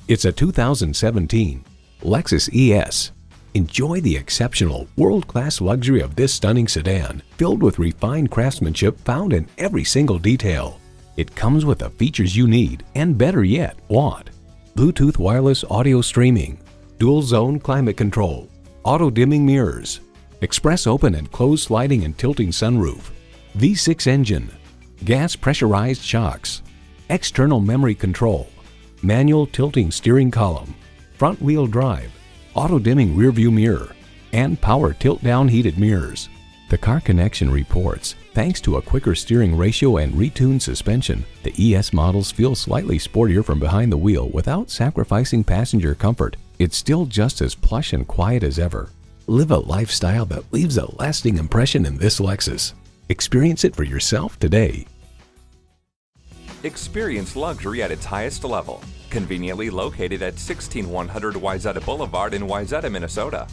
It's a 2017 Lexus ES. Enjoy the exceptional, world-class luxury of this stunning sedan, filled with refined craftsmanship found in every single detail. It comes with the features you need, and better yet, want. Bluetooth wireless audio streaming, dual-zone climate control, auto-dimming mirrors, express open and closed sliding and tilting sunroof, V6 engine, gas pressurized shocks, external memory control, manual tilting steering column, front-wheel drive, auto-dimming rearview mirror, and power tilt-down heated mirrors. The Car Connection reports, thanks to a quicker steering ratio and retuned suspension, the ES models feel slightly sportier from behind the wheel without sacrificing passenger comfort. It's still just as plush and quiet as ever. Live a lifestyle that leaves a lasting impression in this Lexus. Experience it for yourself today. Experience luxury at its highest level. Conveniently located at 16100 Wayzata Boulevard in Wayzata, Minnesota.